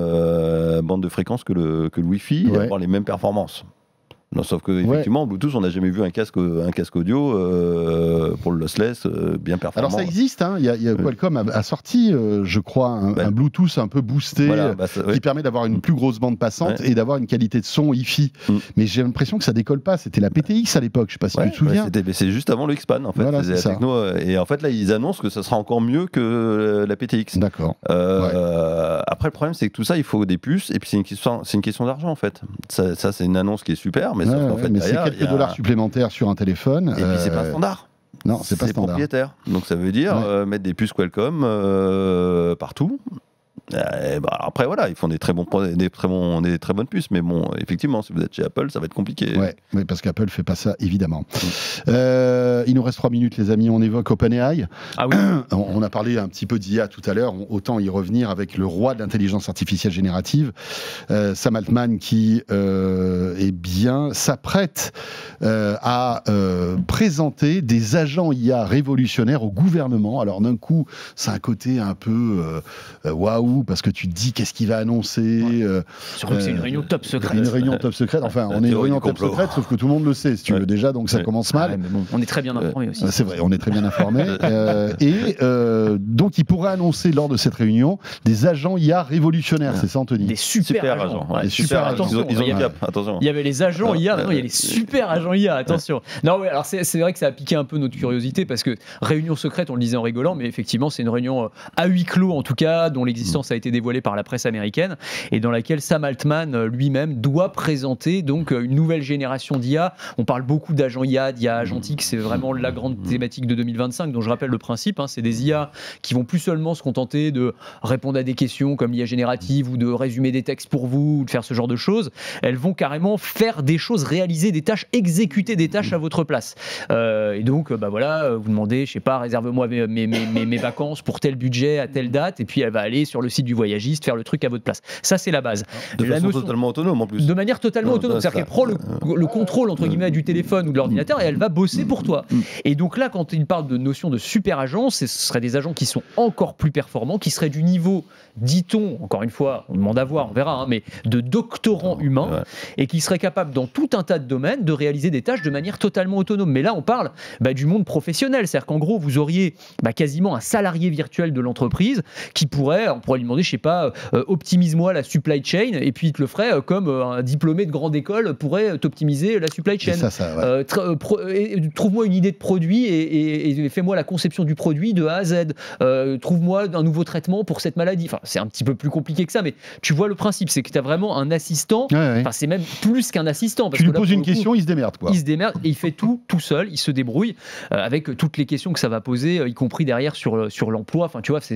bandes de fréquences que le Wi-Fi et avoir les mêmes performances. Non, sauf que effectivement, Bluetooth, on n'a jamais vu un casque audio pour le lossless bien performant. Alors ça existe, hein. Il y a Qualcomm a sorti, je crois, un Bluetooth un peu boosté qui permet d'avoir une plus grosse bande passante et d'avoir une qualité de son Hi-Fi. Mais j'ai l'impression que ça décolle pas. C'était la PTX à l'époque, je sais pas si tu te souviens. C'est juste avant le X-Pan, en fait. Voilà, c'est ça. Et en fait, là, ils annoncent que ça sera encore mieux que la PTX. D'accord. Après, le problème, c'est que tout ça, il faut des puces, et puis c'est une question d'argent, en fait. Ça c'est une annonce qui est super, mais sauf qu'en fait, c'est quelques dollars supplémentaires sur un téléphone. Et puis, c'est pas standard. Non, c'est pas standard. Propriétaire. Donc, ça veut dire mettre des puces Qualcomm partout. Après voilà, ils font des très bonnes puces, mais bon, effectivement, si vous êtes chez Apple, ça va être compliqué. Oui, parce qu'Apple fait pas ça, évidemment. Il nous reste 3 minutes, les amis. On évoque OpenAI. Ah oui. On a parlé un petit peu d'IA tout à l'heure. Autant y revenir avec le roi de l'intelligence artificielle générative, Sam Altman, qui s'apprête à présenter des agents IA révolutionnaires au gouvernement. Alors d'un coup, c'est un côté un peu waouh. Parce que tu te dis qu'est-ce qu'il va annoncer. Surtout que c'est une réunion top secrète. Une réunion top secrète. Enfin, on est une réunion top secrète, sauf que tout le monde le sait, si tu veux déjà, donc ça commence mal. Mais bon, on est très bien informés aussi. C'est vrai, on est très bien informés. Donc, il pourrait annoncer lors de cette réunion des agents IA révolutionnaires, c'est ça, Anthony? Des super agents. Des super agents. Ils ont cap, attention. Il y avait les agents IA, maintenant il y a les super agents IA, attention. Non, oui, alors c'est vrai que ça a piqué un peu notre curiosité parce que réunion secrète, on le disait en rigolant, mais effectivement, c'est une réunion à huis clos en tout cas, dont l'existence a été dévoilée par la presse américaine et dans laquelle Sam Altman lui-même doit présenter donc une nouvelle génération d'IA. On parle beaucoup d'agents IA, d'IA agentique, c'est vraiment la grande thématique de 2025 dont je rappelle le principe, c'est des IA qui vont plus seulement se contenter de répondre à des questions comme l'IA générative ou de résumer des textes pour vous ou de faire ce genre de choses. Elles vont carrément faire des choses, réaliser des tâches, exécuter des tâches à votre place. Et donc vous demandez, je sais pas, réserve-moi mes vacances pour tel budget à telle date et puis elle va aller sur le site du voyagiste, faire le truc à votre place. Ça, c'est la base. De façon totalement autonome en plus. De manière totalement autonome. C'est-à-dire qu'elle prend le contrôle entre guillemets du téléphone ou de l'ordinateur et elle va bosser pour toi. Et donc là, quand il parle de notion de super agents, ce seraient des agents qui sont encore plus performants, qui seraient du niveau, dit-on, encore une fois, on demande à voir, on verra, mais de doctorants humains et qui seraient capables dans tout un tas de domaines de réaliser des tâches de manière totalement autonome. Mais là, on parle du monde professionnel. C'est-à-dire qu'en gros, vous auriez quasiment un salarié virtuel de l'entreprise qui pourrait, on pourrait lui demander, je sais pas, optimise-moi la supply chain, et puis il te le ferait comme un diplômé de grande école pourrait t'optimiser la supply chain. Trouve-moi une idée de produit et fais-moi la conception du produit de A à Z. Trouve-moi un nouveau traitement pour cette maladie. Enfin, c'est un petit peu plus compliqué que ça, mais tu vois le principe, c'est que tu as vraiment un assistant. Enfin, c'est même plus qu'un assistant. Parce tu lui poses une question, il se démerde, quoi. Il se démerde et il fait tout seul, il se débrouille avec toutes les questions que ça va poser, y compris derrière sur l'emploi. Enfin, tu vois, c'est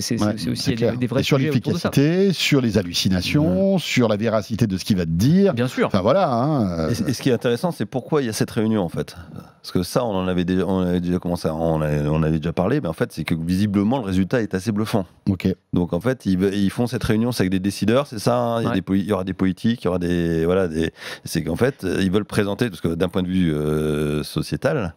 aussi des vrais sur l'efficacité, sur les hallucinations, sur la véracité de ce qu'il va te dire. Bien sûr. Enfin voilà. Et ce qui est intéressant, c'est pourquoi il y a cette réunion en fait. Parce que ça, on avait déjà commencé, on avait déjà parlé, mais en fait, c'est que visiblement le résultat est assez bluffant. Ok. Donc en fait, ils font cette réunion, c'est avec des décideurs, c'est ça. Il y aura des politiques, il y aura c'est qu'en fait, ils veulent présenter, parce que d'un point de vue sociétal.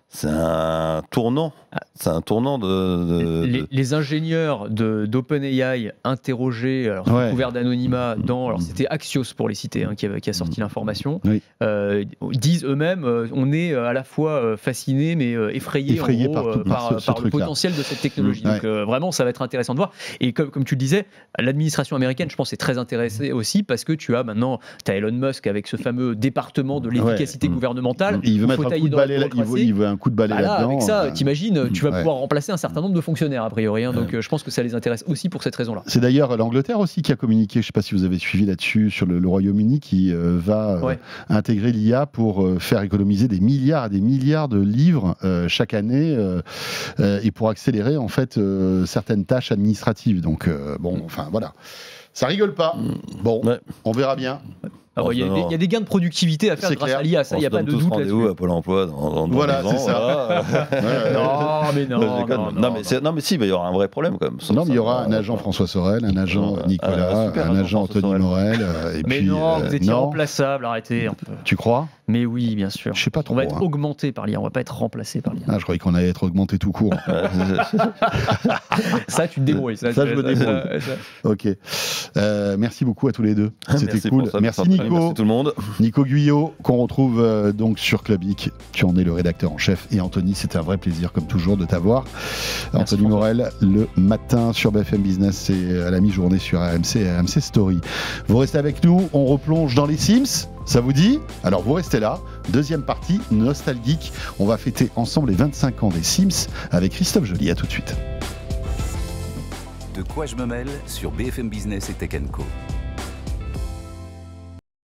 C'est un tournant. C'est un tournant de... Les ingénieurs d'OpenAI interrogés, alors couverts d'anonymat, alors c'était Axios pour les citer, qui a sorti l'information, disent eux-mêmes, on est à la fois fascinés mais effrayés en gros, par le potentiel de cette technologie. Donc vraiment, ça va être intéressant de voir. Et comme tu le disais, l'administration américaine, je pense, est très intéressée aussi parce que tu as Elon Musk avec ce fameux département de l'efficacité gouvernementale. Il veut mettre un coup de balai, il veut un coup de balai là-dedans. Avec ça, t'imagines, tu vas pouvoir remplacer un certain nombre de fonctionnaires a priori. Donc je pense que ça les intéresse aussi pour cette raison-là. C'est d'ailleurs l'Angleterre aussi qui a communiqué, je ne sais pas si vous avez suivi là-dessus, sur le Royaume-Uni qui va intégrer l'IA pour faire économiser des milliards et des milliards de livres chaque année et pour accélérer en fait certaines tâches administratives. Donc enfin voilà. Ça rigole pas. Bon, on verra bien. Il y a des gains de productivité à faire grâce à l'IA, ça, il n'y a pas de doute là-dessus. Rendez-vous à Pôle emploi dans voilà, c'est ça. Non, mais si, il y aura un vrai problème quand même. Non, mais il y aura un agent François Sorel, un agent Nicolas, un agent Anthony Morel. Mais non, vous étiez remplaçable, arrêtez un peu. Tu crois ? Mais oui, bien sûr. Je sais pas trop. On va être augmenté par l'IA, on va pas être remplacé par l'IA. Je croyais qu'on allait être augmenté tout court. Ça, tu te débrouilles. Ça, je me débrouille. Ok. Merci beaucoup à tous les deux. C'était cool. Merci Nico. Merci tout le monde. Nico Guyot, qu'on retrouve donc sur Clubic. Tu en es le rédacteur en chef. Et Anthony, c'était un vrai plaisir, comme toujours, de t'avoir. Merci Anthony Morel, le matin sur BFM Business et à la mi-journée sur RMC et RMC Story. Vous restez avec nous, on replonge dans les Sims. Ça vous dit? Alors vous restez là. Deuxième partie, nostalgique. On va fêter ensemble les 25 ans des Sims avec Christophe Joly. À tout de suite. De quoi je me mêle sur BFM Business et Tech & Co.